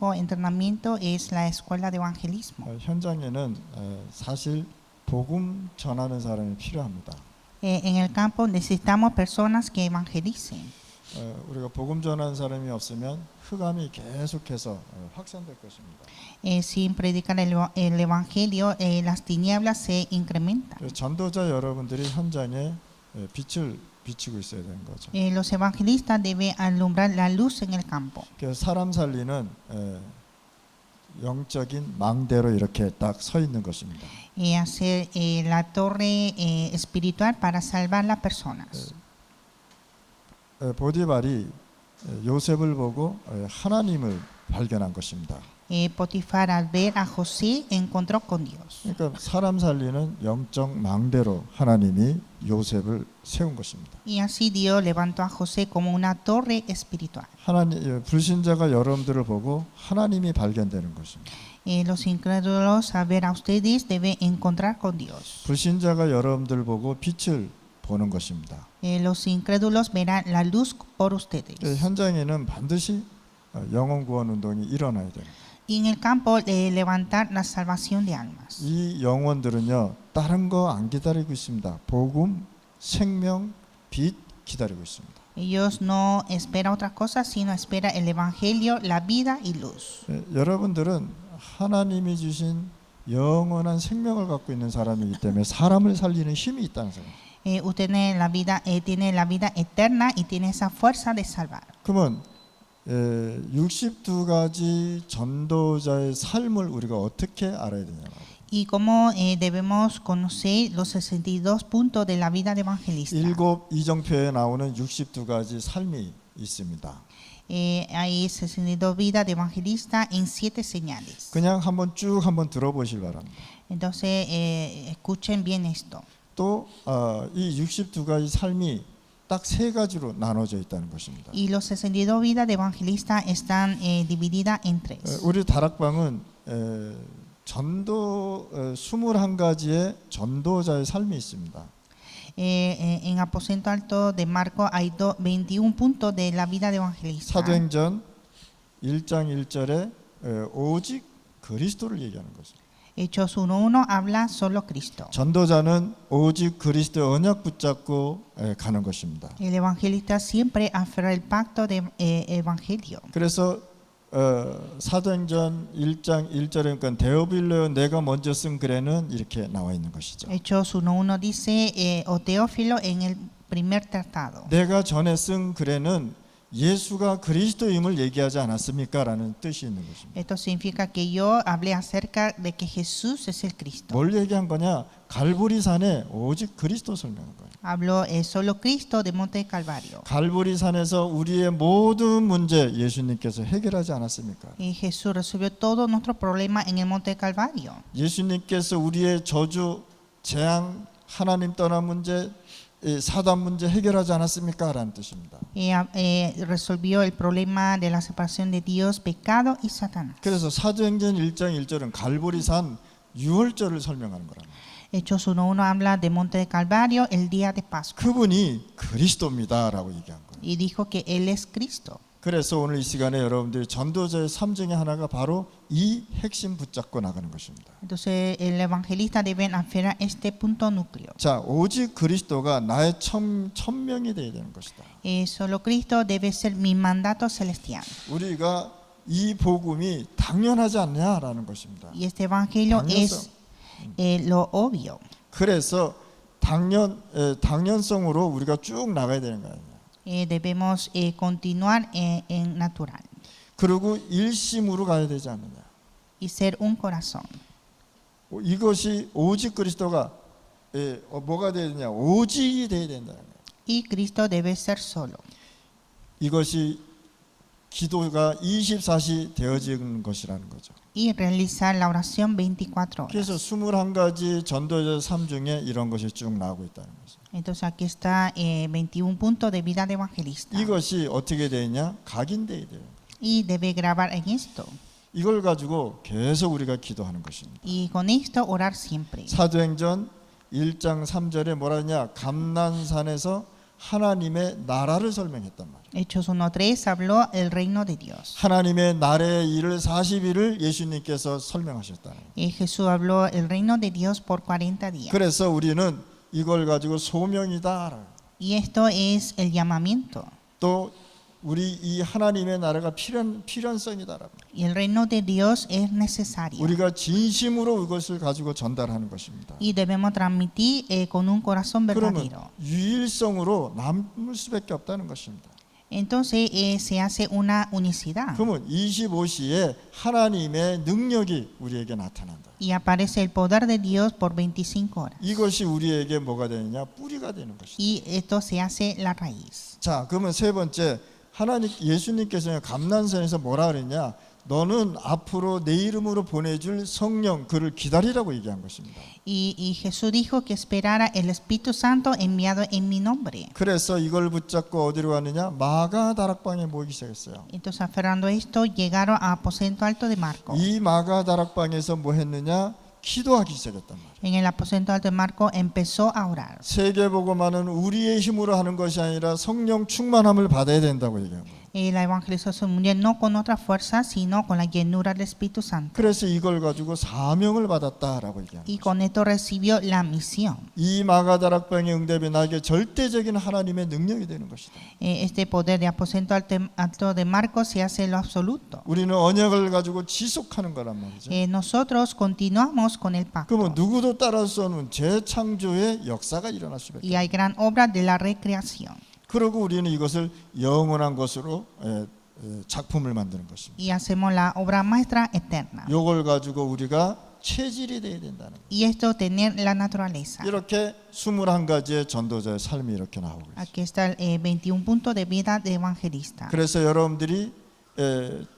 único entrenamiento es la escuela de evangelismo. 현장에는 사실 복음 전하는 사람이 필요합니다. En el campo necesitamos personas que evangelicen. 우리가 복음 전하는 사람이 없으면 흑암이 계속해서 확산될 것입니다. Sin predicar el evangelio, las tinieblas se incrementan. 그래서 전도자 여러분들이 현장에 빛을 비치고 있어야 되는 거죠. Los evangelistas deben alumbrar la luz en el campo. 그래서 사람 살리는 영적인 망대로 이렇게 딱 서 있는 것입니다. Hacer la torre espiritual para salvar las personas. 보디발이 요셉을 보고 하나님을 발견한 것입니다. Potifar al ver a José encontró con Dios. 그러니까 사람 살리는 영적 망대로 하나님이 요셉을 세운 것입니다. Y así Dios levantó a José como una torre espiritual. 하나님 불신자가 여러분들을 보고 하나님이 발견되는 것입니다. Los incrédulos al ver a ustedes deben encontrar con Dios. 불신자가 여러분들 보고 빛을 보는 것입니다. Los incrédulos verán la luz por ustedes. 현장에는 반드시 영혼 구원 운동이 일어나야 돼요. Y en el campo levantar la salvación de almas. 이 영혼들은요 다른 거 안 기다리고 있습니다. 복음, 생명, 빛 기다리고 있습니다. Ellos no esperan otra cosa, sino espera el evangelio, la vida y luz. 여러분들은 하나님이 주신 영원한 생명을 갖고 있는 사람이기 때문에 사람을 살리는 힘이 있다는 거예요. Usted tiene la vida eterna y tiene esa fuerza de salvar. 그러면 62가지 전도자의 삶을 우리가 어떻게 알아야 되냐? Y cómo debemos conocer los 62 puntos de la vida de evangelista. 7 이정표에 나오는 62가지 삶이 있습니다. Hay 62 vidas de evangelista en 7 señales. 그냥 한번 들어보실 바랍니다. Entonces, escuchen bien esto. 또 이 62가지 삶이 딱 3가지로 나눠져 있다는 것입니다. Y los 62 vidas de evangelista están divididas en 3. 우리 다락방은 전도 21가지의 전도자의 삶이 있습니다. En Aposento Alto de Marcos hay 21 puntos de la vida de evangelista. 사도행전 1장 1절에 오직 그리스도를 얘기하는 것입니다. Hechos 1:1 habla solo Cristo. 전도자는 오직 그리스도의 언약 붙잡고 가는 것입니다. El evangelista siempre aferra el pacto de evangelio. 그래서 사도행전 1장 1절에 그러니까 데오빌로 내가 먼저 쓴 글에는 이렇게 나와 있는 것이죠. Hechos 1:1 dice o Teófilo en el primer tratado. 내가 전에 쓴 글에는 예수가 그리스도임을 얘기하지 않았습니까? 라는 뜻이 있는 것입니다. Esto significa que yo hablé acerca de que Jesús es el Cristo. 뭘 얘기한 거냐? 갈보리산에 오직 그리스도 설명한 거예요. Habló solo Cristo de Monte Calvario. 갈보리산에서 우리의 모든 문제 예수님께서 해결하지 않았습니까? Y Jesús resolvió todos nuestros problemas en el Monte Calvario. 예수님께서 우리의 저주, 재앙, 하나님 떠난 문제, 사단 문제 해결하지 않았습니까? 라는 뜻입니다. Resolvió el problema de la separación de Dios, pecado y Satanás. 그래서 사도행전 1장 1절은 갈보리산 유월절을 설명하는 거랍니다. Hechos 1:1 habla de Monte de Calvario, el día de Pascua. 그분이 그리스도입니다라고 얘기한 거예요. Y dijo que Él es Cristo. 그래서 오늘 이 시간에 여러분들이 전도자의 삶 중에 하나가 바로 이 핵심 붙잡고 나가는 것입니다. Entonces el evangelista debe aferrar este punto núcleo. 자, 오직 그리스도가 나의 천명이 되어야 되는 것이다. Solo Cristo debe ser mi mandato celestial. 우리가 이 복음이 당연하지 않냐라는 것입니다. Y este evangelio es lo obvio. 그래서 당연성으로 우리가 쭉 나가야 되는 거예요. Debemos continuar en natural. 그리고 일심으로 가야 되지 않느냐. Y ser un corazón. 이것이 오직 그리스도가 뭐가 되어야 되냐? 오직이 되어야 된다는 거예요. Y Cristo debe ser solo. 이것이 기도가 24시 되어지는 것이라는 거죠. Y realizar la oración 24 그래서 horas. 21가지 전도자 삶 중에 이런 것이 쭉 나오고 있다는 거죠. Entonces aquí está 21 puntos de vida de evangelista. 이것이 어떻게 되냐? 각인돼야 돼요. Y debe grabar en esto. 이걸 가지고 계속 우리가 기도하는 것입니다. Y con esto orar siempre. 사도행전 1장 3절에 뭐라 하냐? 감난산에서 하나님의 나라를 설명했단 말이에요. Hechos 1:3 habló el reino de Dios. 하나님의 나라의 일을 40일을 예수님께서 설명하셨다는 거예요. Jesús habló el reino de Dios por 40 días. 그래서 우리는 이걸 가지고 소명이다. Y esto es el llamamiento. 또 우리 이 하나님의 나라가 필연성이다라고. Y el reino de Dios es necesario. 우리가 진심으로 이것을 가지고 전달하는 것입니다. Y debemos transmitir con un corazón 그러면 verdadero. 유일성으로 남을 수밖에 없다는 것입니다. Entonces se hace una unicidad. 그러면 25시에 하나님의 능력이 우리에게 나타난다. Y aparece el poder de Dios por 25 horas. 이것이 우리에게 뭐가 되느냐? 뿌리가 되는 것이다. Y esto se hace la raíz. 자, 그러면 세 번째, 예수님께서 감난산에서 뭐라 그랬냐? 너는 앞으로 내 이름으로 보내줄 성령 그를 기다리라고 얘기한 것입니다. Y Jesús dijo que esperara el Espíritu Santo enviado en mi nombre. 그래서 이걸 붙잡고 어디로 가느냐? 마가 다락방에 모이기 시작했어요. Entonces, aferrando esto, llegaron a aposento alto de Marco. 이 마가 다락방에서 뭐 했느냐? 기도하기 시작했단 말이에요. En el aposento alto de Marco empezó a orar. 세계복음화는 우리의 힘으로 하는 것이 아니라 성령 충만함을 받아야 된다고 얘기한 거예요. La evangelización mundial no con otra fuerza, sino con la llenura del Espíritu Santo. 그래서 이걸 가지고 사명을 받았다라고 얘기합니다. Y con esto recibió la misión. 이 마가다락방의 응답이 나에게 절대적인 하나님의 능력이 되는 것이다. Este poder de aposento alto de Marco se hace lo absoluto. 우리는 언약을 가지고 지속하는 거란 말이죠. Nosotros continuamos con el pacto. 그러면 누구도 따라할 수 없는 재창조의 역사가 일어날 수밖에. Y hay gran obra de la recreación. 그리고 우리는 이것을 영원한 것으로 작품을 만드는 것입니다. Y hacemos la obra maestra eterna. 이걸 가지고 우리가 체질이 돼야 된다는 거예요. Y esto tener la naturaleza. 이렇게 21가지의 전도자의 삶이 이렇게 나오고 있어요. Aquí está el 21 puntos de vida de evangelista. 그래서 여러분들이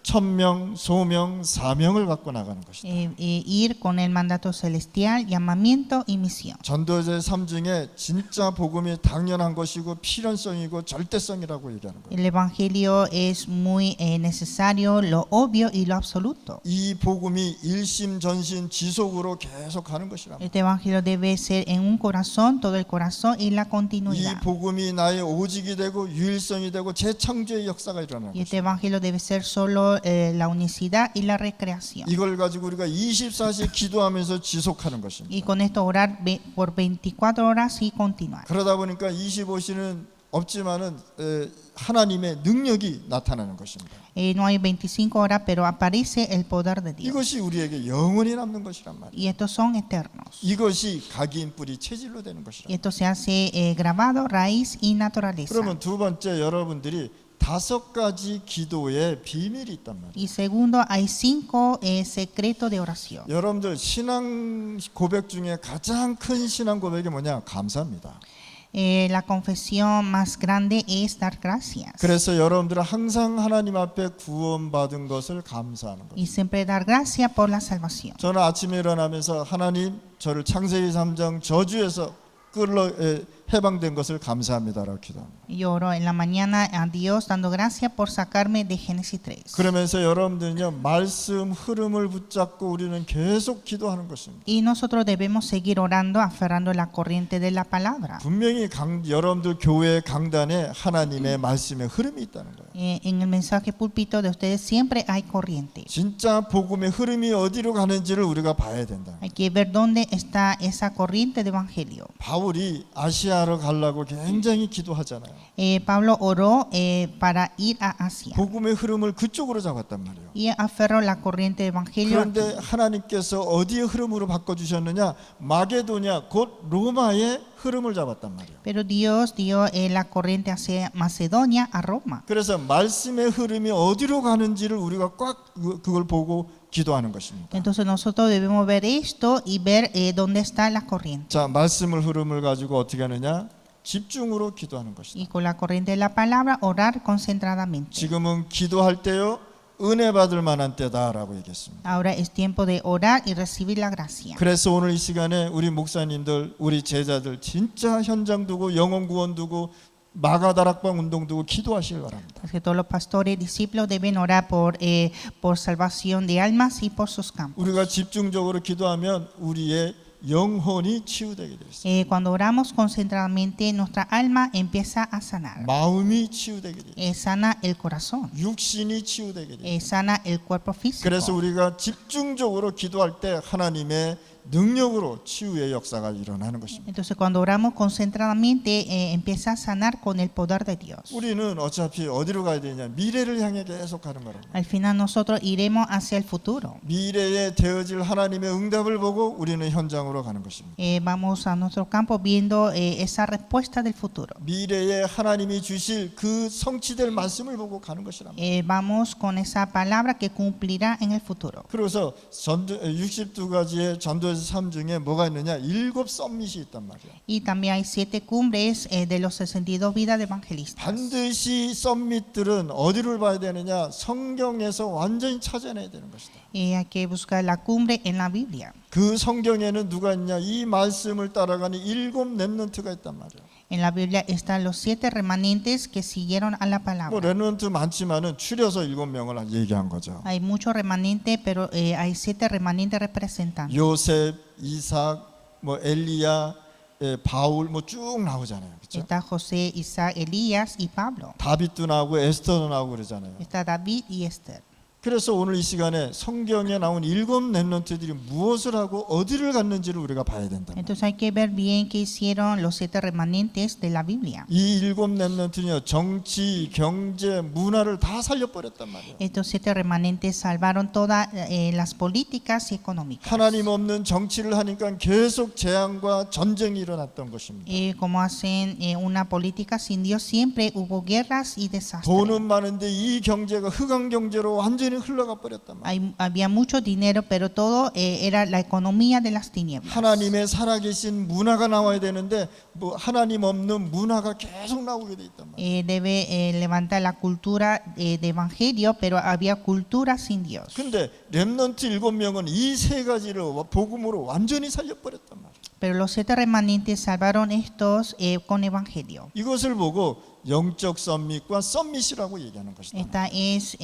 천명, 소명, 사명을 갖고 나가는 것이다. Ir con el mandato celestial, llamamiento y misión. 전도자의 삶 중에 진짜 복음이 당연한 것이고 필연성이고 절대성이라고 얘기하는 거예요. El evangelio es muy necesario, lo obvio y lo absoluto. 이 복음이 일심 전심 지속으로 계속 가는 것이란 말이에요. Este evangelio debe ser en un corazón, todo el corazón y la 이 continuidad. 복음이 나의 오직이 되고 유일성이 되고 재창조의 역사가 일어나는 Y este 것이에요. evangelio debe ser solo la unicidad y la recreación. 이걸 가지고 우리가 24시 기도하면서 지속하는 것입니다. Y con esto orar por 24 horas y continuar. 그러다 보니까 25시는 없지만은 하나님의 능력이 나타나는 것입니다. No hay 25 horas, pero aparece el poder de Dios. 이것이 우리에게 영원히 남는 것이란 말이에요. Y estos son eternos. 이것이 각인 뿌리 체질로 되는 것이란 Y esto se hace grabado, raíz y naturaleza. 그러면 두 번째 여러분들이 5가지 기도의 비밀이 있단 말이에요. Y segundo, hay 5 secretos de oración. 여러분들 신앙 고백 중에 가장 큰 신앙 고백이 뭐냐? 감사합니다. La confesión más grande es dar gracias. 그래서 여러분들은 항상 하나님 앞에 구원받은 것을 감사하는 거예요. Y siempre dar gracias por la salvación. 저는 아침에 일어나면서 하나님 저를 창세기 3장 저주에서 끌어 해방된 것을 감사합니다라고 기도합니다. Yo oro en la mañana a Dios dando gracias por sacarme de Génesis 3. 그러면서 여러분들은요 말씀 흐름을 붙잡고 우리는 계속 기도하는 것입니다. Y nosotros debemos seguir orando, aferrando la corriente de la palabra. 분명히 여러분들 교회 강단에 하나님의 말씀의 흐름이 있다는 거예요. En el mensaje púlpito de ustedes siempre hay corriente. 진짜 복음의 흐름이 어디로 가는지를 우리가 봐야 된다. Hay que ver dónde está esa corriente de evangelio. 바울이 아시아로 가려고 굉장히 기도하잖아요. Pablo oró para ir a Asia. 복음의 흐름을 그쪽으로 잡았단 말이에요. Y aferró la corriente de evangelio. 그런데 하나님께서 어디의 흐름으로 바꿔주셨느냐? 마게도냐 곧 로마의 흐름을 잡았단 말이에요. Pero Dios dio la corriente hacia Macedonia, a Roma. 그래서 말씀의 흐름이 어디로 가는지를 우리가 꽉 그걸 보고 기도하는 것입니다. Entonces nosotros debemos ver esto y ver dónde está la corriente. 자, 말씀을 흐름을 가지고 어떻게 하느냐? 집중으로 기도하는 것이다. Y con la corriente de la palabra orar concentradamente. 지금은 기도할 때요 은혜 받을 만한 때다라고 얘기했습니다. Ahora es tiempo de orar y recibir la gracia. 그래서 오늘 이 시간에 우리 목사님들, 우리 제자들 진짜 현장 두고 영혼 구원 두고 마가다락방 운동 두고 기도하시길 바랍니다. Porque todos los pastores y discípulos deben orar por salvación de almas y por sus campos. 우리가 집중적으로 기도하면 우리의 영혼이 치유되게 되어 있어요. Cuando oramos concentradamente, nuestra alma empieza a sanar. 마음이 치유되게 되어 있어요. Sana el corazón, 육신이 치유되게 되어 있어요. sana el cuerpo 그래서 físico. 우리가 집중적으로 기도할 때 하나님의 능력으로 치유의 역사가 일어나는 것입니다. Entonces, cuando oramos concentradamente, empieza a sanar con el poder de Dios. 우리는 어차피 어디로 가야 되냐? 미래를 향해 계속 가는 거라고. Al final nosotros iremos hacia el futuro. 미래에 되어질 하나님의 응답을 보고 우리는 현장으로 가는 것입니다. Vamos a nuestro campo viendo esa respuesta del futuro. 미래에 하나님이 주실 그 성취될 말씀을 보고 가는 것이란 말이에요. Vamos con esa palabra que cumplirá en el futuro. 그래서 62가지의 전도의 삶 중에 뭐가 있느냐? 7 썸밋이 있단 말이에요. Y también hay 7 cumbres de los 62 vidas de evangelistas. 반드시 썸밋들은 어디를 봐야 되느냐? 성경에서 완전히 찾아내야 되는 것이다. Hay que buscar la cumbre en la Biblia. 그 성경에는 누가 있냐? 이 말씀을 따라가는 7 렘넌트가 있단 말이에요. En la Biblia están los 7 remanentes que siguieron a la 뭐 palabra. 렘넌트 많지만은 추려서 7명을 얘기한 거죠. Hay muchos remanentes, pero hay 7 remanentes representantes. 요셉, 이삭, 뭐 엘리야, 바울 뭐 쭉 나오잖아요. 그렇죠? Está José, Isaac, Elías y Pablo. 다윗도 나오고 에스더도 나오고 그러잖아요. Está David y Esther. 그래서 오늘 이 시간에 성경에 나온 7 렘넌트들이 무엇을 하고 어디를 갔는지를 우리가 봐야 된다. Entonces hay que ver bien qué hicieron los 7 remanentes de la Biblia. 이 7 렘넌트는요, 정치, 경제, 문화를 다 살려버렸단 말이에요. Estos 7 remanentes salvaron todas las políticas y económicas. 하나님 없는 정치를 하니까 계속 재앙과 전쟁이 일어났던 것입니다. Como hacen una política sin Dios, siempre hubo guerras y desastres. 돈은 많은데 이 경제가 흑암 경제로 완전히 흘러가 버렸단 말이에요. Había mucho dinero, pero todo era la economía de las tinieblas. 하나님의 살아계신 문화가 나와야 되는데 뭐 하나님 없는 문화가 계속 나오게 돼 있단 말이에요. Debe levantar la cultura de evangelio, pero había cultura sin Dios. 근데 렘넌트 7명은 이 3가지를 복음으로 완전히 살려버렸단 말이에요. Pero los 7 remanentes salvaron estos con evangelio. 이것을 보고 영적 썸밋과 썸밋이라고 얘기하는 것이다. Esta es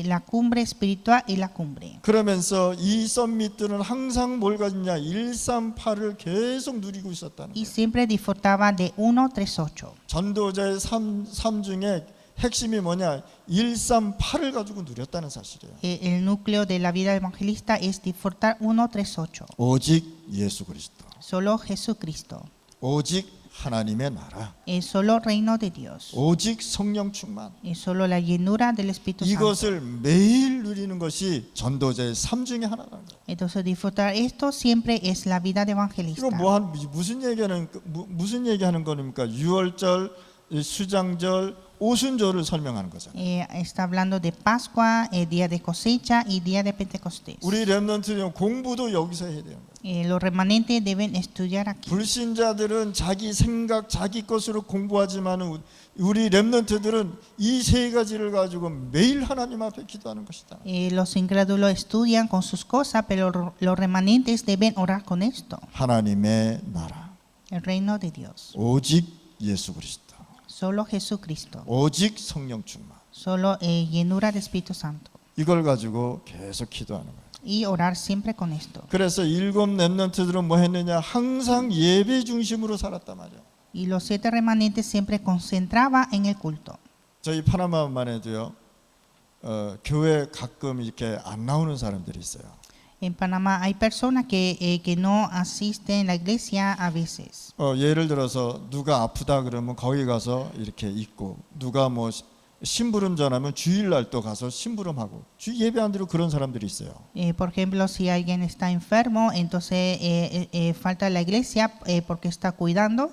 la cumbre espiritual y la cumbre. 그러면서 이 썸밋들은 항상 뭘 가졌냐? 138을 계속 누리고 있었다는 Y 거예요. siempre disfrutaba de 138. 전도자의 삶 중에 핵심이 뭐냐? 138을 가지고 누렸다는 사실이에요. El núcleo de la vida evangelista es disfrutar 138. 오직 예수 그리스도. Solo Jesucristo. 오직 하나님의 나라. Es solo reino de Dios. 오직 성령 충만. Es solo la llenura del Espíritu Santo. 이것을 매일 누리는 것이 전도자의 삶 중에 하나라는 거예요. Entonces disfrutar esto siempre es la vida de evangelista. 이거 무슨 얘기하는 겁니까? 유월절, 수장절, 오순절을 설명하는 거잖아요. Está hablando de Pascua, día de cosecha y día de Pentecostés. 우리 렘넌트는 공부도 여기서 해야 돼요. Los remanentes deben estudiar aquí. 불신자들은 자기 생각, 자기 것으로 공부하지만 우리 렘넌트들은 이 3가지를 가지고 매일 하나님 앞에 기도하는 것이다. Los incrédulos estudian con sus cosas, pero los remanentes deben orar con esto. 하나님의 나라. El reino de Dios. 오직 예수 그리스도. Solo Jesucristo. 오직 성령 충만. Solo llenura del Espíritu Santo. 이걸 가지고 계속 기도하는 거예요. Y orar siempre con esto. 그래서 7 렘넌트들은 뭐 했느냐? 항상 예배 중심으로 살았단 말이에요. Y los 7 remanentes siempre concentraba en el culto. 저희 파나마만 해도요. 교회 가끔 이렇게 안 나오는 사람들이 있어요. En Panamá hay personas que no asisten a la iglesia a veces. 예를 들어서 누가 아프다 그러면 거기 가서 이렇게 있고, 누가 뭐 심부름 전하면 주일날 또 가서 심부름하고, 주 예배 안 드리고 그런 사람들이 있어요. Por ejemplo, si alguien está enfermo, entonces falta la iglesia porque está cuidando.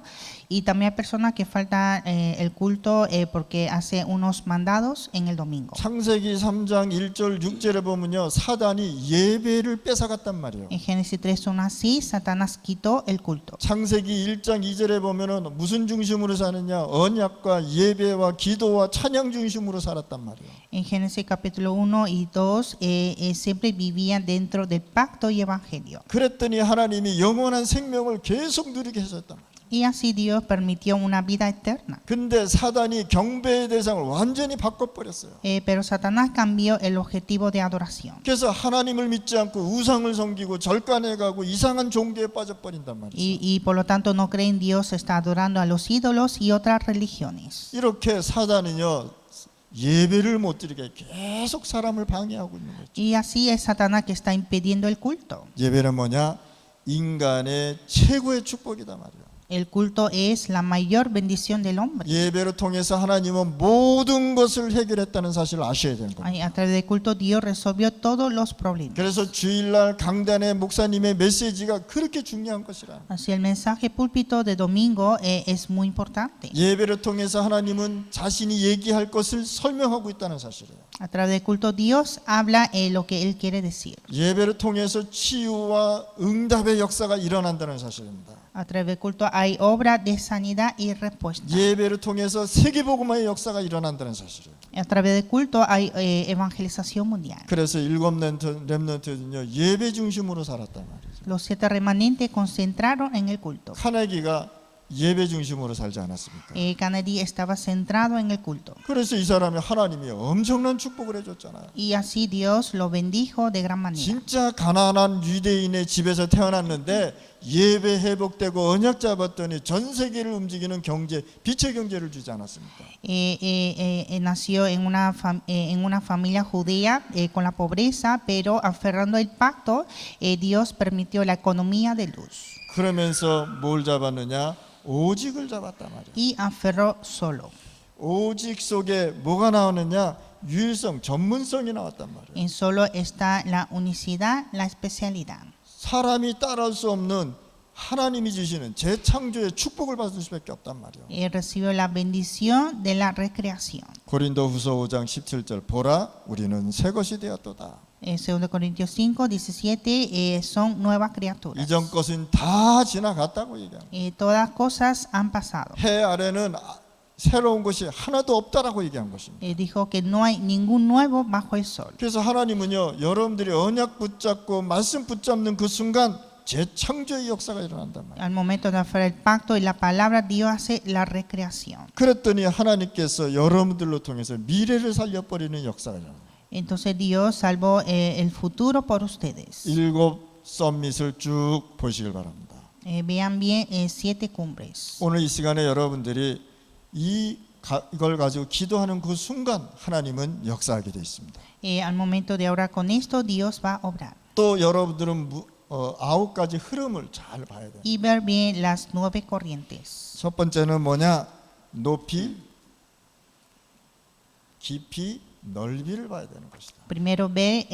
Y también hay personas que faltan el culto porque hace unos mandados en el domingo. 창세기 3장 1절 6절에 보면요, 사단이 예배를 뺏어갔단 말이에요. En Génesis 3:1 así, Satanás quitó el culto. 창세기 1장 2절에 보면은 무슨 중심으로 사느냐? 언약과 예배와 기도와 찬양 중심으로 살았단 말이에요. En Génesis capítulo 1 y 2 siempre vivían dentro del pacto y evangelio. 그랬더니 하나님이 영원한 생명을 계속 누리게 하셨단 말이에요. Y así Dios permitió una vida eterna. 근데 사단이 경배의 대상을 완전히 바꿔버렸어요. Pero Satanás cambió el objetivo de adoración. 그래서 하나님을 믿지 않고 우상을 섬기고 절간에 가고 이상한 종교에 빠져버린단 말이죠. Y por lo tanto no cree en Dios, está adorando a los ídolos y otras religiones. 이렇게 사단은요 예배를 못 드리게 계속 사람을 방해하고 있는 거죠. Y así es Satanás que está impidiendo el culto. 예배는 뭐냐? 인간의 최고의 축복이다 말이에요. El culto es la mayor bendición del hombre. 예배를 통해서 하나님은 모든 것을 해결했다는 사실을 아셔야 되는 겁니다. A través del culto Dios resolvió todos los problemas. 그래서 주일날 강단의 목사님의 메시지가 그렇게 중요한 것이라. Así el mensaje púlpito de domingo es muy importante. 예배를 통해서 하나님은 자신이 얘기할 것을 설명하고 있다는 사실이에요. A través del culto Dios habla lo que Él quiere decir. 예배를 통해서 치유와 응답의 역사가 일어난다는 사실입니다. A través del culto hay obra de sanidad y respuesta. 예배를 통해서 세계복음화의 역사가 일어난다는 사실이에요. A través del culto hay evangelización mundial. 그래서 일곱 렘넌트는요 예배 중심으로 살았단 말이죠. Los 7 remanentes concentraron en el culto. 카네기가 예배 중심으로 살지 않았습니까? Kennedy estaba centrado en el culto. 그래서 이 사람이 하나님이 엄청난 축복을 해줬잖아요. Y así Dios lo bendijo de gran manera. 진짜 가난한 유대인의 집에서 태어났는데 예배 회복되고 언약 잡았더니 전 세계를 움직이는 경제, 빛의 경제를 주지 않았습니까? Nació en una familia judía con la pobreza, pero aferrando el pacto, Dios permitió la economía de luz. 그러면서 뭘 잡았느냐? 오직을 잡았단 말이에요. Y aferró solo. 오직 속에 뭐가 나오느냐? 유일성, 전문성이 나왔단 말이에요. En solo está la unicidad, la especialidad. 사람이 따라할 수 없는 하나님이 주시는 재창조의 축복을 받을 수밖에 없단 말이에요. Recibió la bendición de la recreación. 고린도후서 5장 17절 보라 우리는 새 것이 되었도다. 2 Corintios 5:17 son nuevas criaturas. 이전 것은 다 지나갔다고 얘기합니다. Todas cosas han pasado. 해 아래는 새로운 것이 하나도 없다라고 얘기한 것입니다. Dijo que no hay ningún nuevo bajo el sol. 그래서 하나님은요 여러분들이 언약 붙잡고 말씀 붙잡는 그 순간 재창조의 역사가 일어난단 말이에요. Al momento de hacer el pacto y la palabra, Dios hace la recreación. 그랬더니 하나님께서 여러분들로 통해서 미래를 살려버리는 역사가 일어납니다. Entonces Dios salvó el futuro por ustedes. 일곱 썸밋을 쭉 보시길 바랍니다. Vean bien 7 cumbres. 오늘 이 시간에 여러분들이 이걸 가지고 기도하는 그 순간 하나님은 역사하게 되어 있습니다. Al momento de orar con esto, Dios va a obrar. 또 여러분들은 9가지 흐름을 잘 봐야 돼요. Y ver bien las 9 corrientes. 첫 번째는 뭐냐? 높이, 깊이, 넓이를 봐야 되는 것이다. Primero ver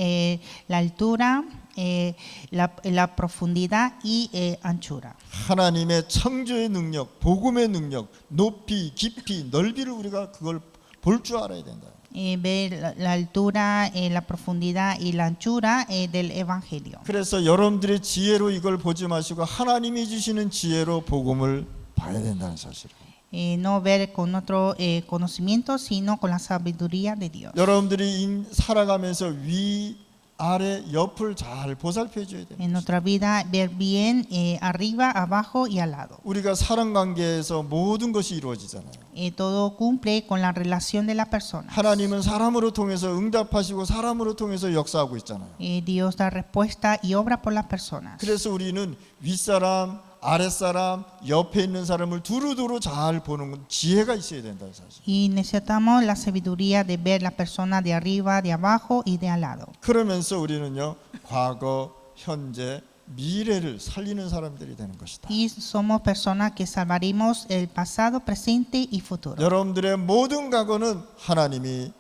la altura, la profundidad y anchura. 하나님의 창조의 능력, 복음의 능력, 높이, 깊이, 넓이를 우리가 그걸 볼 줄 알아야 된다. Ver la altura, la profundidad y la anchura del evangelio. 그래서 여러분들의 지혜로 이걸 보지 마시고 하나님이 주시는 지혜로 복음을 봐야 된다는 사실이에요. No ver con otro conocimiento, sino con la sabiduría de Dios. 여러분들이 살아가면서 위, 아래, 옆을 잘 보살펴 줘야 됩니다. En nuestra vida ver bien arriba, abajo y al lado. 우리가 사람 관계에서 모든 것이 이루어지잖아요. Todo cumple con la relación de la persona. 하나님은 사람으로 통해서 응답하시고 사람으로 통해서 역사하고 있잖아요. Dios da respuesta y obra por las personas. 그래서 우리는 윗사람, 아랫사람, 옆에 있는 사람을 두루두루 잘 보는 건 지혜가 있어야 된다는 사실. Y necesitamos la sabiduría de ver la persona de arriba, de abajo y de al lado. 그러면서 우리는요 과거, 현재, 미래를 살리는 사람들이 되는 것이다. Y somos personas que salvaremos el pasado, presente y futuro. 여러분들의 모든 과거는 하나님이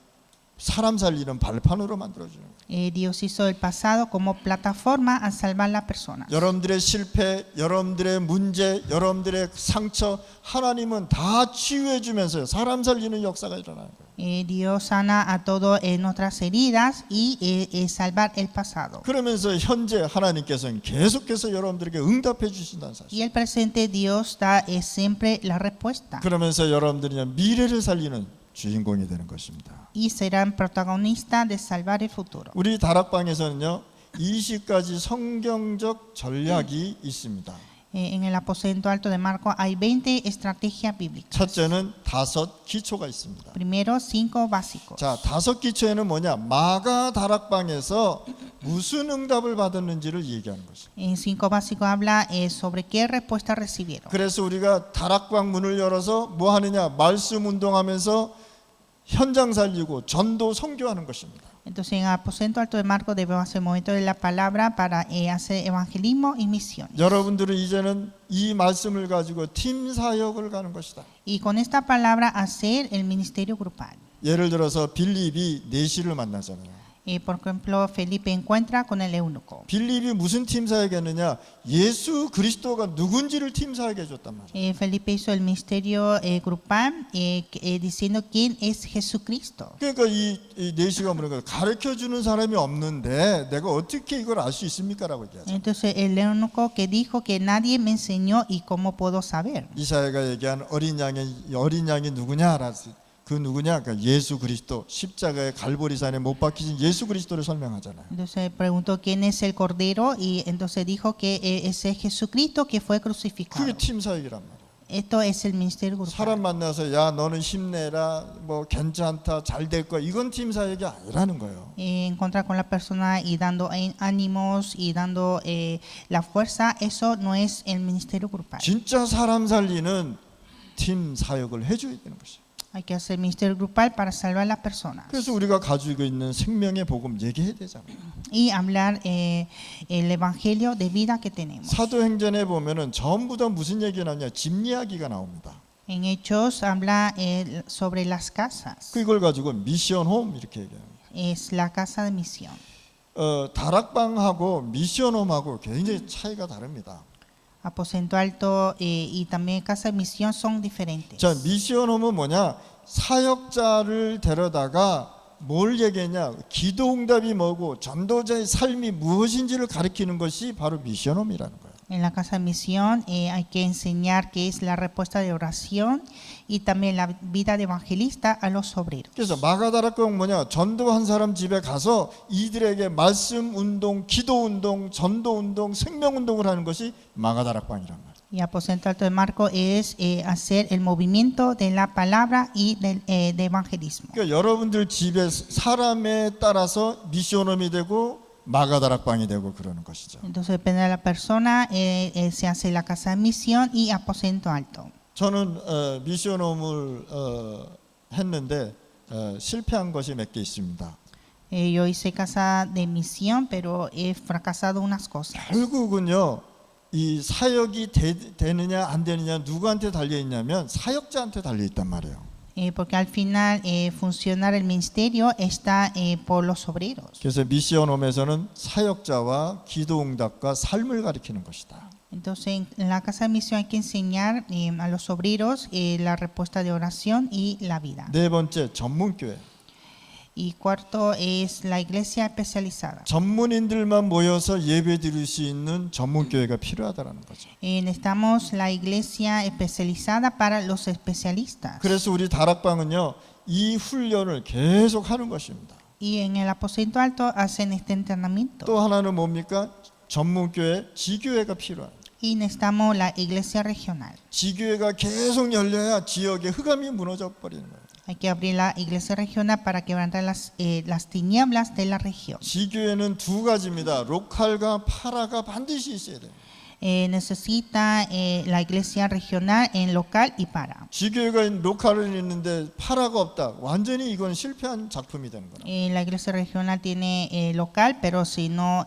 사람 살리는 발판으로 만들어주는 거예요. Dios hizo el pasado como plataforma a salvar las personas. 여러분들의 실패, 여러분들의 문제, 여러분들의 상처 하나님은 다 치유해 주면서 사람 살리는 역사가 일어나는 거예요. Dios sana a todas nuestras heridas y salvar el pasado. 그러면서 현재 하나님께서는 계속해서 여러분들에게 응답해 주신다는 사실. Y el presente Dios da siempre la respuesta. 그러면서 여러분들이 미래를 살리는 주인공이 되는 것입니다. Y serán protagonistas de salvar el futuro. 우리 다락방에서는요 20가지 성경적 전략이 있습니다. En el aposento alto de Marcos hay 20 estrategias bíblicas. 첫째는 5 기초가 있습니다. Primero, 5 básicos. 자, 5 기초에는 뭐냐? 마가 다락방에서 무슨 응답을 받았는지를 얘기하는 것이죠. En 5 básicos habla sobre qué respuesta recibieron. 그래서 우리가 다락방 문을 열어서 뭐 하느냐? 말씀 운동하면서 현장 살리고 전도 선교하는 것입니다. Entonces, en el aposento alto de Marcos debemos hacer momento de la palabra para hacer evangelismo y misiones. 여러분들은 이제는 이 말씀을 가지고 팀 사역을 가는 것이다. Y con esta palabra hacer el ministerio grupal. 예를 들어서 빌립이 내시를 만나잖아요. Por ejemplo, Felipe encuentra con el eunuco. 빌립이 무슨 팀 사역했느냐? 예수 그리스도가 누군지를 팀 사역해 줬단 말이에요. Felipe hizo el ministerio grupal diciendo quién es Jesucristo. 그러니까 이 내시가 뭐라고 가르쳐 주는 사람이 없는데 내가 어떻게 이걸 알 수 있습니까라고 얘기하죠. Entonces el eunuco que dijo que nadie me enseñó y cómo puedo saber. 이사야가 얘기한 어린 양이 누구냐라서 그 누구냐? 그러니까 예수 그리스도 십자가의 갈보리산에 못 박히신 예수 그리스도를 설명하잖아요. Entonces preguntó quién es el cordero y entonces dijo que ese es Jesucristo que fue crucificado. 그게 팀 사역이란 말이에요. Esto es el ministerio grupal. 사람 만나서 야 너는 힘내라 뭐 괜찮다 잘 될 거야 이건 팀 사역이 아니라는 거예요. Encontrar con la persona y dando ánimos y dando la fuerza, eso no es el ministerio grupal. 진짜 사람 살리는 팀 사역을 해줘야 되는 것이에요. Hay que hacer ministerio grupal para salvar a las personas. 그래서 우리가 가지고 있는 생명의 복음 얘기해야 되잖아요. Y hablar el evangelio de vida que tenemos. 사도행전에 보면은 전부 다 무슨 얘기가 나오냐? 집 이야기가 나옵니다. En Hechos habla sobre las casas. 그걸 가지고 미션 홈 이렇게 얘기해요. Es la casa de misión. 다락방하고 미션 홈하고 굉장히 차이가 다릅니다. Aposento alto y también casa de misión son diferentes. 자, 미션 홈은 뭐냐? 사역자를 데려다가 뭘 얘기했냐? 기도 응답이 뭐고 전도자의 삶이 무엇인지를 가르치는 것이 바로 미션 홈이라는 거예요. En la casa de misión hay que enseñar qué es la respuesta de oración y también la vida de evangelista a los obreros. 그래서 마가다락방 뭐냐? 전도한 사람 집에 가서 이들에게 말씀 운동, 기도 운동, 전도 운동, 생명 운동을 하는 것이 마가다락방이란 말이에요. Y aposento alto de Marcos es hacer el movimiento de la palabra y de evangelismo. 그러니까 여러분들 집에 사람에 따라서 미션홈이 되고 마가다락방이 되고 그러는 것이죠. Entonces depende de la persona, se hace la casa de misión y aposento alto. 저는 미션홈을 했는데 실패한 것이 몇 개 있습니다. Yo hice casa de misión, pero he fracasado unas cosas. 결국은요, 이 사역이 되느냐 안 되느냐 누구한테 달려 있냐면 사역자한테 달려 있단 말이에요. Porque al final funcionar el ministerio está por los obreros. 그래서 미션홈에서는 사역자와 기도응답과 삶을 가리키는 것이다. Entonces en la casa de misión hay que enseñar a los obreros la respuesta de oración y la vida. 네 번째, 전문교회. Y cuarto es la iglesia especializada. 전문인들만 모여서 예배 드릴 수 있는 전문교회가 필요하다는 거죠. Necesitamos la iglesia especializada para los especialistas. 그래서 우리 다락방은요, 이 훈련을 계속 하는 것입니다. Y en el aposento alto hacen este entrenamiento. 또 하나는 뭡니까? 전문교회, 지교회가 필요한. Y necesitamos la iglesia regional. 지교회가 계속 열려야 지역의 흑암이 무너져 버리는 거예요. Hay que abrir la iglesia regional para quebrantar las tinieblas de la región. 지교회는 두 가지입니다. 로컬과 파라가 반드시 있어야 돼요. Necesita la iglesia regional en local y para. 지교회가 로컬은 있는데 파라가 없다. 완전히 이건 실패한 작품이 되는 거예요. La iglesia regional tiene local, pero si no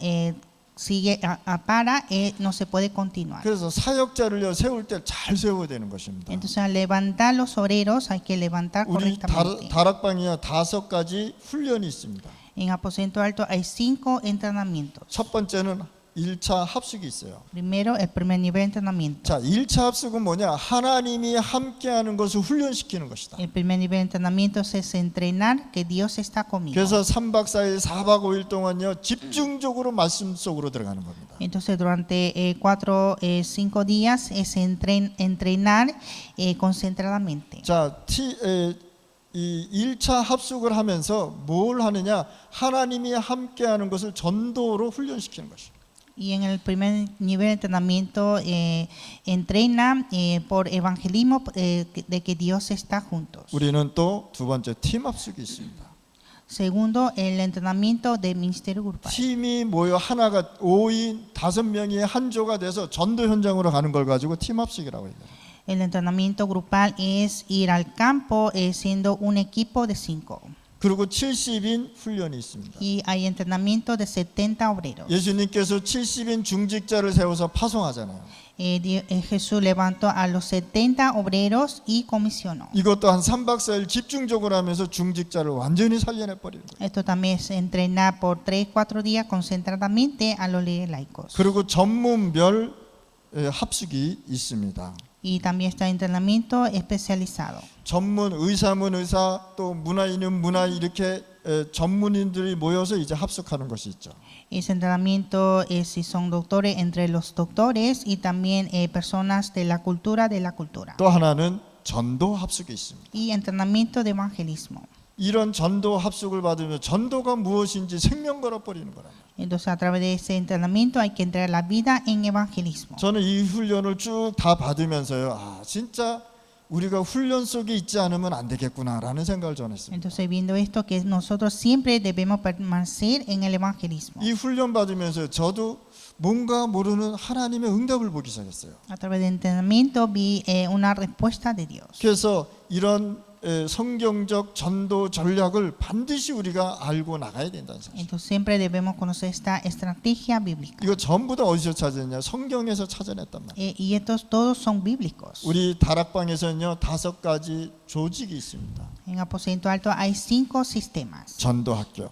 sigue a para, no se puede continuar. 그래서 사역자를 세울 때 잘 세워야 되는 것입니다. Entonces al levantar los obreros hay que levantar 우리 correctamente. 다락방이야 5가지 훈련이 있습니다. En aposento alto hay 5 entrenamientos. 첫 번째는 1차 합숙이 있어요. Primero, el primer nivel de entrenamiento. 자, 1차 합숙은 뭐냐? 하나님이 함께하는 것을 훈련시키는 것이다. El primer nivel de entrenamiento es entrenar que Dios está conmigo. 그래서 3박 4일, 4박 5일 동안요 집중적으로 말씀 속으로 들어가는 겁니다. Entonces durante 4-5 días es entrenar concentradamente. 자, 이 1차 합숙을 하면서 뭘 하느냐? 하나님이 함께하는 것을 전도로 훈련시키는 것이에요. Y en el primer nivel de entrenamiento entrena por evangelismo de que Dios está juntos. 우리는 또 두 번째 팀 합숙이 있습니다. Segundo, el entrenamiento de ministerio grupal. 팀이 모여 하나가 5인 5명이 한 조가 돼서 전도 현장으로 가는 걸 가지고 팀 합숙이라고 해요. El entrenamiento grupal es ir al campo siendo un equipo de 5. 그리고 70인 훈련이 있습니다. Y hay entrenamiento de 70 obreros. 예수님께서 70인 중직자를 세워서 파송하잖아요. Jesús levantó a los 70 obreros y comisionó. 이것도 한 3박 4일 집중적으로 하면서 중직자를 완전히 살려내 버리는 거예요. Esto también es entrenar por 3-4 días concentradamente a los líderes laicos. 그리고 전문별 합숙이 있습니다. Y también está entrenamiento especializado. 전문 의사면 의사 또 문화인은 문화인 이렇게 전문인들이 모여서 이제 합숙하는 것이 있죠. Ese entrenamiento si son doctores entre los doctores y también personas de la cultura. 또 하나는 전도 합숙이 있습니다. Y entrenamiento de evangelismo. 이런 전도 합숙을 받으면 전도가 무엇인지 생명 걸어 버리는 거랍니다. Entonces a través de ese entrenamiento hay que entregar la vida en evangelismo. 저는 이 훈련을 쭉 다 받으면서요. 아, 진짜 우리가 훈련 속에 있지 않으면 안 되겠구나라는 생각을 전했습니다. Entonces viendo esto que nosotros siempre debemos permanecer en el evangelismo. 이 훈련 받으면서 저도 뭔가 모르는 하나님의 응답을 보기 시작했어요. A través del entrenamiento vi una respuesta de Dios. 그래서 이런 성경적 전도 전략을 반드시 우리가 알고 나가야 된다는 사실. Entonces siempre debemos conocer esta estrategia bíblica. 이거 전부 다 어디서 찾았냐? 성경에서 찾아냈단 말이에요. Y estos todos son bíblicos. 우리 다락방에서는요 5가지 조직이 있습니다. En Aposento Alto hay 5 sistemas. 전도학교.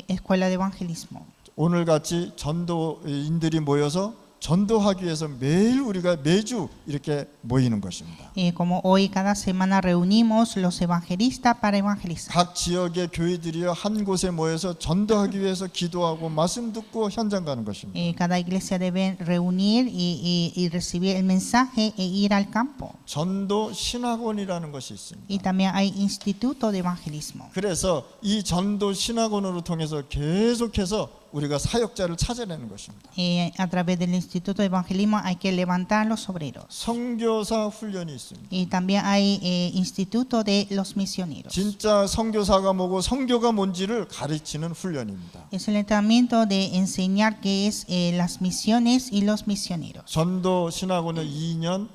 Escuela de evangelismo. 오늘 같이 전도인들이 모여서 전도하기 위해서 매일 우리가 매주 이렇게 모이는 것입니다. Como hoy cada semana reunimos los evangelistas para evangelizar. 각 지역의 교회들이요 한 곳에 모여서 전도하기 위해서 기도하고 말씀 듣고 현장 가는 것입니다. Cada iglesia debe reunir y recibir el mensaje e ir al campo. 전도 신학원이라는 것이 있습니다. Y también hay instituto de evangelismo. 그래서 이 전도 신학원으로 통해서 계속해서 우리가 사역자를 찾아내는 것입니다. A través del instituto de evangelismo hay que levantar los obreros. 선교사 훈련이 있습니다. Y también hay instituto de los misioneros. 진짜 선교사가 뭐고 선교가 뭔지를 가르치는 훈련입니다. Es el entrenamiento de enseñar qué es las misiones y los misioneros. 전도 신학원은 2년,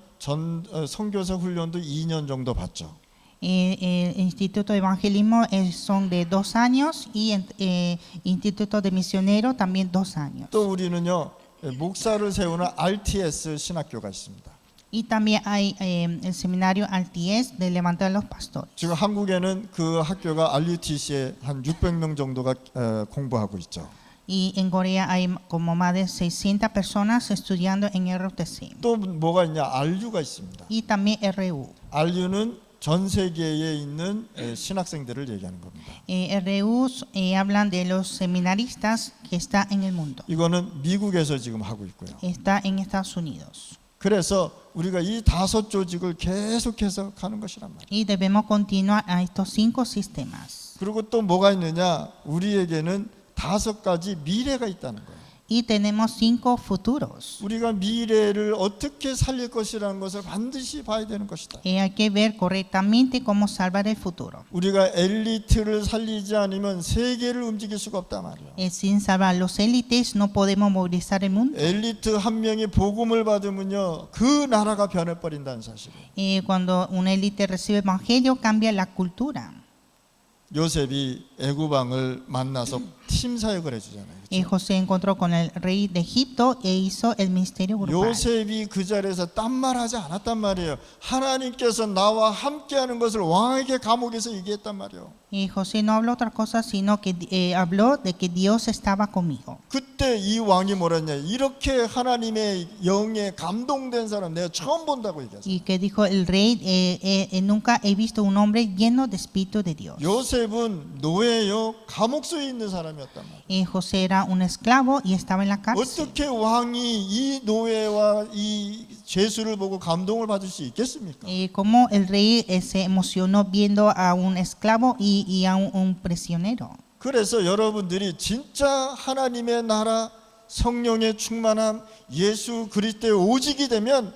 선교사 훈련도 2년 정도 받죠. El Instituto de Evangelismo son de 2 años y Instituto de Misionero también 2 años. 또 우리는요 목사를 세우는 RTS 신학교가 있습니다. Y también hay el seminario RTS de levantar los pastores. 지금 한국에는 그 학교가 RUTC에 한 600명 정도가 공부하고 있죠. Y en Corea hay como más de 600 personas estudiando en RUTC. 또 뭐가 있냐? RU가 있습니다. Y también RU. RU는 전 세계에 있는 신학생들을 얘기하는 겁니다. RU hablan de los seminaristas que está en el mundo. 이거는 미국에서 지금 하고 있고요. Está en Estados Unidos. 그래서 우리가 이 5 조직을 계속해서 가는 것이란 말이에요. Y debemos continuar a estos 5 sistemas. 그리고 또 뭐가 있느냐? 우리에게는 5가지 미래가 있다는 거예요. Y tenemos 5 futuros. 우리가 미래를 어떻게 살릴 것이라는 것을 반드시 봐야 되는 것이다. Hay que ver correctamente cómo salvar el futuro. 우리가 엘리트를 살리지 않으면 세계를 움직일 수가 없단 말이에요. Sin salvar los élites no podemos movilizar el mundo. 엘리트 한 명이 복음을 받으면요 그 나라가 변해버린다는 사실이에요. Cuando un élite recibe evangelio cambia la cultura. 요셉이 애굽 왕을 만나서 팀 사역을 해주잖아요. José encontró con el rey de Egipto e hizo el ministerio grupal. 요셉이 그 자리에서 딴 말하지 않았단 말이에요. 하나님께서 나와 함께하는 것을 왕에게 감옥에서 얘기했단 말이에요. José no habló otra cosa sino que habló de que Dios estaba conmigo. 그때 이 왕이 뭐랬냐? 이렇게 하나님의 영에 감동된 사람 내가 처음 본다고 얘기했어요. Y que dijo el rey, nunca he visto un hombre lleno de espíritu de Dios. 요셉은 노예요 감옥소에 있는 사람이었단 말이에요. José era un esclavo y estaba en la cárcel. 어떻게 왕이 이 노예와 이 죄수를 보고 감동을 받을 수 있겠습니까? Como el rey se emocionó viendo a un esclavo y a un prisionero. 그래서 여러분들이 진짜 하나님의 나라 성령의 충만함, 예수 그리스도의 오직이 되면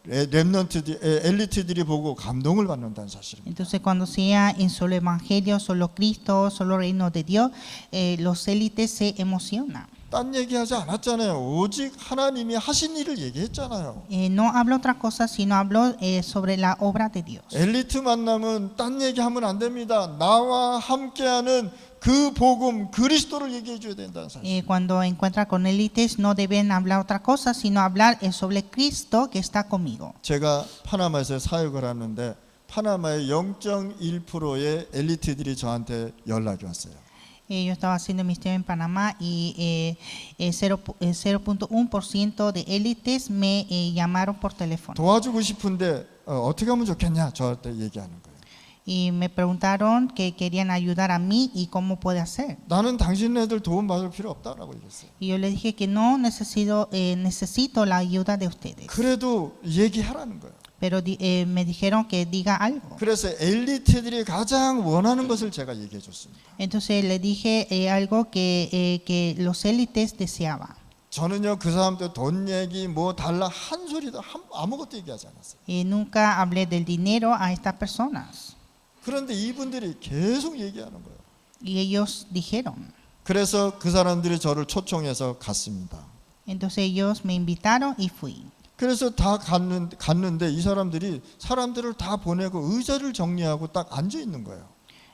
엘리트들이 보고 감동을 받는다는 사실입니다. Entonces, cuando sea en solo evangelio, solo Cristo, solo reino de Dios, los élites se emocionan. 딴 얘기하지 않았잖아요. 오직 하나님이 하신 일을 얘기했잖아요. No hablo otra cosa, sino hablo sobre la obra de Dios. 엘리트 만나면 딴 얘기하면 안 됩니다. 나와 함께하는 그 복음 그리스도를 얘기해 줘야 된다는 사실. Cuando encuentra con élites, no deben hablar otra cosa, sino hablar sobre Cristo que está conmigo. 제가 파나마에서 사역을 하는데 파나마의 0.1%의 엘리트들이 저한테 연락이 왔어요. Yo estaba haciendo ministerio en Panamá y 0.1% de élites me llamaron por teléfono. 도와주고 싶은데 어떻게 하면 좋겠냐 저한테 얘기하는 거예요. Y me preguntaron que querían ayudar a mí y cómo puede hacer. 나는 당신네들 도움 받을 필요 없다라고 얘기했어요. Y yo le dije que no necesito la ayuda de ustedes. 그래도 얘기하라는 거예요. Pero me dijeron que diga algo. 그래서 엘리트들이 가장 원하는 것을 제가 얘기해 줬습니다. Entonces le dije algo que los élites deseaban. 저는요 그 사람들 돈 얘기 뭐 달라 한 소리도 아무것도 얘기하지 않았어요. Y nunca hablé del dinero a estas personas. 그런데 이분들이 계속 얘기하는 거예요. Y ellos dijeron. 그래서 그 사람들이 저를 초청해서 갔습니다. Entonces ellos me invitaron y fui. 그래서 다 갔는데 이 사람들을 다 보내고 의자를 정리하고 딱 앉아 있는 거예요.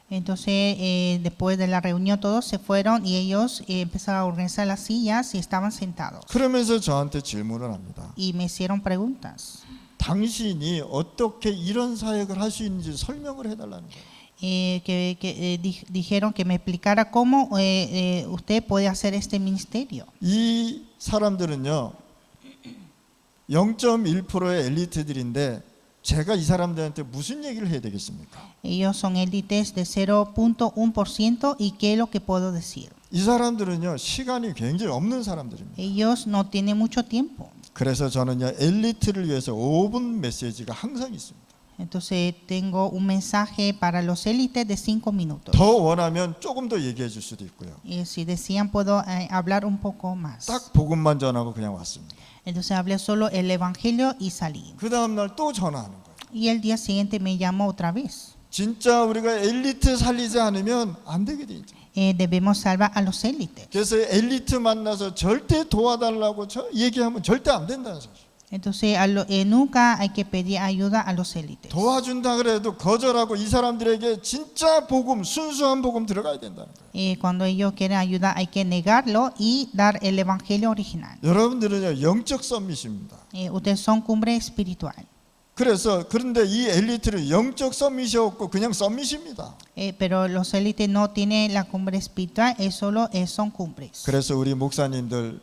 Entonces después de la reunión todos se fueron y ellos empezaron a organizar las sillas y estaban sentados. 그러면서 저한테 질문을 합니다. Y me hicieron preguntas. 당신이 어떻게 이런 사역을 할 수 있는지 설명을 해달라는 거예요. Dijeron que me explicara cómo usted puede hacer este ministerio. 이 사람들은요 0.1%의 엘리트들인데 제가 이 사람들한테 무슨 얘기를 해야 되겠습니까? Ellos son élites de 0.1% y qué es lo que puedo decir. 이 사람들은요 시간이 굉장히 없는 사람들입니다. Ellos no tienen mucho tiempo. 그래서 저는요 엘리트를 위해서 5분 메시지가 항상 있습니다. Entonces tengo un mensaje para los élites de 5 minutos. 더 원하면 조금 더 얘기해 줄 수도 있고요. Y si decían puedo hablar un poco más. 딱 복음만 전하고 그냥 왔습니다. Entonces hablé solo el evangelio y salí. 그 다음 날 또 전화하는 거예요. Y el día siguiente me llamó otra vez. 진짜 우리가 엘리트 살리지 않으면 안 되게 돼 있죠. Debemos salvar a los élites. 그래서 엘리트 만나서 절대 도와달라고 얘기하면 절대 안 된다는 사실. Entonces nunca hay que pedir ayuda a los élites. 도와준다 그래도 거절하고 이 사람들에게 진짜 복음, 순수한 복음 들어가야 된다는 거예요. Cuando ellos quieren ayuda hay que negarlo y dar el evangelio original. 여러분들은요 영적 썸밋입니다. Ustedes son cumbre espiritual. 그런데 이 엘리트는 영적 썸밋이 없고 그냥 썸밋입니다. Pero los élites no tienen la cumbre espiritual, solo son cumbres. 그래서 우리 목사님들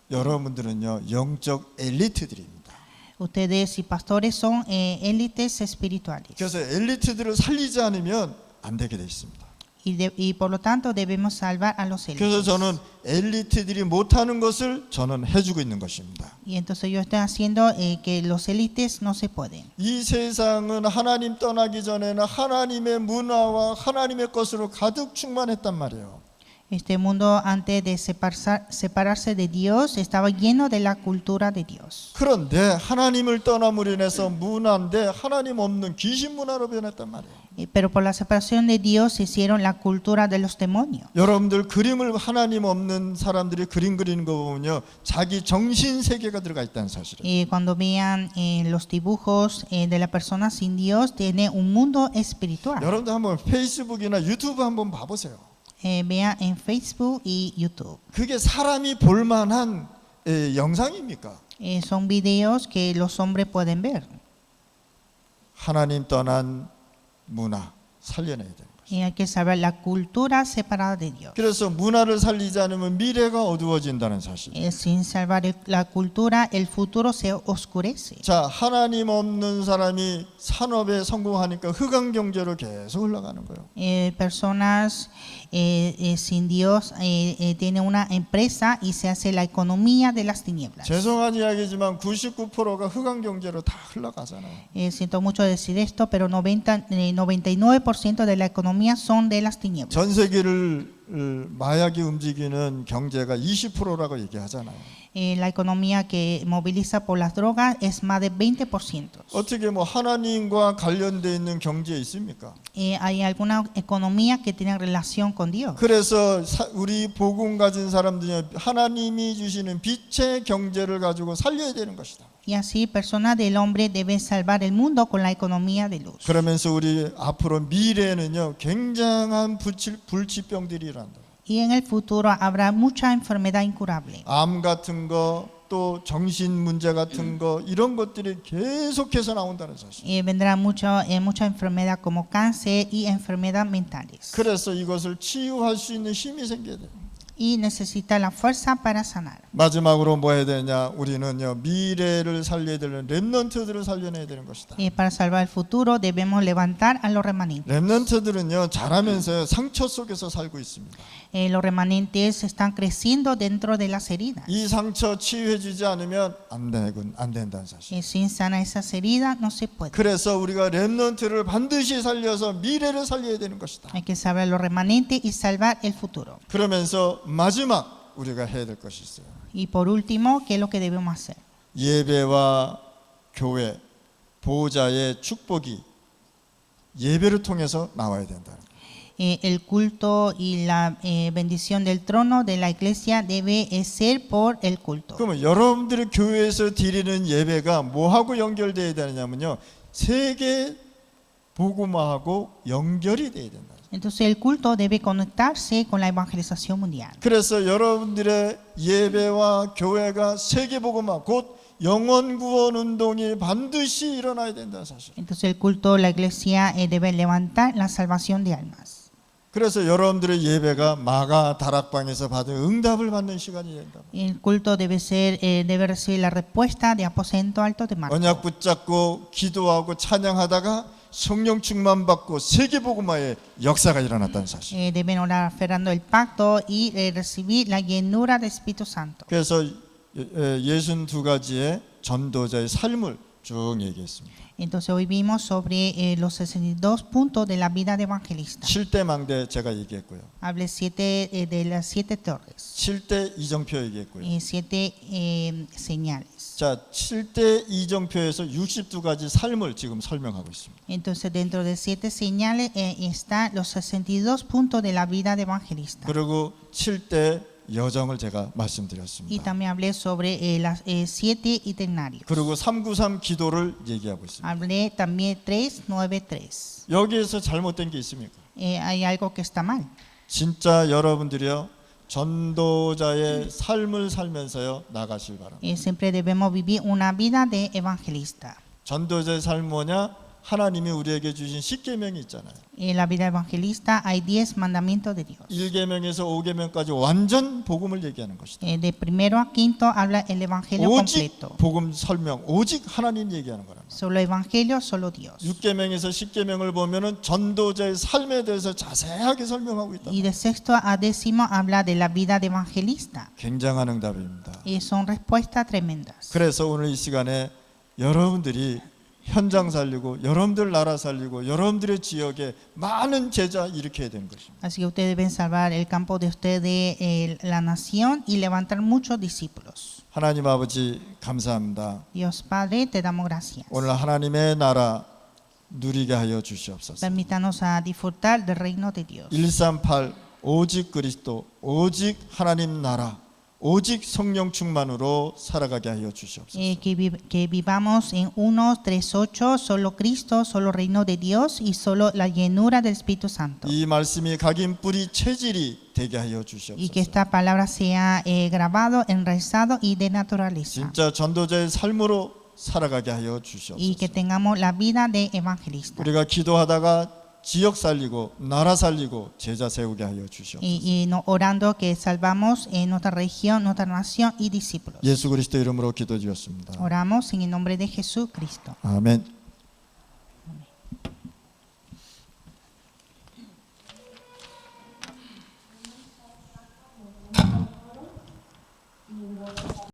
여러분들은요 영적 엘리트들입니다. Ustedes y pastores son élites espirituales. 그래서 엘리트들을 살리지 않으면 안 되게 돼 있습니다. Y por lo tanto debemos salvar a los 그래서 élites. 저는 엘리트들이 못하는 것을 저는 해주고 있는 것입니다. Y entonces yo estoy haciendo que los élites no se pueden. 이 세상은 하나님 떠나기 전에는 하나님의 문화와 하나님의 것으로 가득 충만했단 말이에요. Este mundo antes de separarse de Dios estaba lleno de la cultura de Dios. 그런데 하나님을 떠남으로 인해서 문화인데 하나님 없는 귀신 문화로 변했단 말이에요. Pero por la separación de Dios se hicieron la cultura de los demonios. 여러분들 그림을 하나님 없는 사람들이 그림 그리는 거 보면요 자기 정신 세계가 들어가 있다는 사실이에요. Cuando vean los dibujos de la persona sin Dios, tiene un mundo espiritual. 여러분들 한번 페이스북이나 유튜브 한번 봐보세요. Vean en Facebook y YouTube. 그게 사람이 볼 만한 영상입니까? Son videos que los hombres pueden ver. 하나님 떠난 문화 살려내야 되는 거죠. Y hay que saber la cultura separada de Dios. 그래서 문화를 살리지 않으면 미래가 어두워진다는 사실. Sin salvar la cultura, el futuro se oscurece. 자, 하나님 없는 사람이 산업에 성공하니까 흑암 경제로 계속 흘러가는 거예요. Personas sin Dios tienen una empresa y se hace la economía de las tinieblas. 죄송한 이야기지만 99%가 흑암 경제로 다 흘러가잖아요. Siento mucho decir esto, pero 99% de la economía son de las tinieblas. 전 세계를 마약이 움직이는 경제가 20%라고 얘기하잖아요. La economía que moviliza por las drogas es más de 20%. 어떻게 뭐 하나님과 관련돼 있는 경제에 있습니까? Hay alguna economía que tiene relación con Dios. 그래서 우리 복음 가진 사람들이 하나님이 주시는 빛의 경제를 가지고 살려야 되는 것이다. Y así, personas del hombre deben salvar el mundo con la economía de luz. 그러면서 우리 앞으로 미래에는요 굉장한 불치병들이 일어난다. Y en el futuro habrá mucha enfermedad incurable. 암 같은 거, 또 정신 문제 같은 거 이런 것들이 계속해서 나온다는 사실. Vendrá mucha enfermedad como cáncer y enfermedades mentales. 그래서 이것을 치유할 수 있는 힘이 생겨야 돼요. Y necesita la fuerza para sanar. 마지막으로 뭐 해야 되냐? 우리는요 미래를 살려야 되는 렘넌트들을 살려내야 되는 것이다. Para salvar el futuro debemos levantar a los remanentes. 렘넌트들은요 자라면서 상처 속에서 살고 있습니다. Los remanentes están creciendo dentro de las heridas. 이 상처 치유해주지 않으면 안 된다는 사실. Sin sanar esas heridas no se puede. 그래서 우리가 렘넌트를 반드시 살려서 미래를 살려야 되는 것이다. Hay que salvar los remanentes y salvar el futuro. 그러면서 마지막 우리가 해야 될 것이 있어요. Y por último, ¿qué es lo que debemos hacer? 예배와 교회, 보호자의 축복이 예배를 통해서 나와야 된다. El culto y la bendición del trono de la iglesia debe ser por el culto. 그러면 여러분들이 교회에서 드리는 예배가 뭐하고 연결되어야 되느냐면요, 세계 복음화하고 연결이 돼야 된다. Entonces el culto debe conectarse con la evangelización mundial. 그래서 여러분들의 예배와 교회가 세계 복음화, 곧 영혼 구원 운동이 반드시 일어나야 된다 사실. Entonces el culto, la iglesia debe levantar la salvación de almas. 그래서 여러분들의 예배가 마가 다락방에서 받은 응답을 받는 시간이 된다. El culto debe recibir la respuesta de aposento alto de Marcos. 언약 붙잡고 기도하고 찬양하다가 성령 충만 받고 세계 복음화의 역사가 일어났다는 사실. Deben orar aferrando el pacto y recibir la llenura del Espíritu Santo. 그래서 62가지의 전도자의 삶을 쭉 얘기했습니다. Entonces hoy vimos sobre los 62 puntos de la vida de evangelista. 7대 망대 제가 얘기했고요. Hablé de las 7 torres, 7대 이정표 얘기했고요. 7 señales. 자, 7대 이정표에서 62가지 삶을 지금 설명하고 있습니다. Entonces dentro de 7 señales están los 62 puntos de la vida de evangelista. 그리고 7대 여정을 제가 Y 말씀드렸습니다. también hablé sobre las 7 itinerarios. 그리고 393 기도를 얘기하고 있습니다. Hablé también 393. 여기에서 잘못된 게 있습니까? Hay algo que está mal. 진짜 여러분들이요 전도자의 삶을 살면서요 나가실 바랍니다. Siempre debemos vivir una vida de evangelista. 전도자의 삶 뭐냐? 하나님이 우리에게 주신 10계명이 있잖아요. En la vida evangelista hay 10 mandamientos de Dios. 1계명에서 5계명까지 완전 복음을 얘기하는 것이다. De primero a quinto habla el evangelio 오직 completo. 복음 설명, 오직 하나님 얘기하는 거랍니다. Solo evangelio, solo Dios. 6계명에서 10계명을 보면은 전도자의 삶에 대해서 자세하게 설명하고 있다. Y de sexto a décimo habla de la vida de evangelista. 굉장한 응답입니다. Y son respuestas tremendas. 그래서 오늘 이 시간에 여러분들이 현장 살리고 여러분들 나라 살리고 여러분들의 지역에 많은 제자 일으켜야 되는 것입니다. Así que ustedes deben salvar el campo de ustedes, la nación, y levantar muchos discípulos. 하나님 아버지 감사합니다. Dios Padre, te damos gracias. 오늘 하나님의 나라 누리게 하여 주시옵소서. Permítanos a disfrutar del reino de Dios. 138 오직 그리스도 오직 하나님 나라 오직 성령 충만으로 살아가게 하여 주시옵소서. Que vivamos en 1:38, solo Cristo, solo reino de Dios y solo la llenura del Espíritu Santo. 이 말씀이 각인 뿌리 체질이 되게 하여 Y que 주시옵소서. esta palabra sea grabado, enraizado y de naturaleza. 진짜 전도자의 삶으로 살아가게 하여 Y que 주시옵소서. tengamos la vida de evangelista. 우리가 기도하다가 지역 살리고 나라 살리고 제자 세우게 하여 주시옵소서. Y orando que salvamos en nuestra región, nuestra nación y discípulos. 예수 그리스도 이름으로 기도드렸습니다. Oramos en el nombre de Jesucristo. 아멘.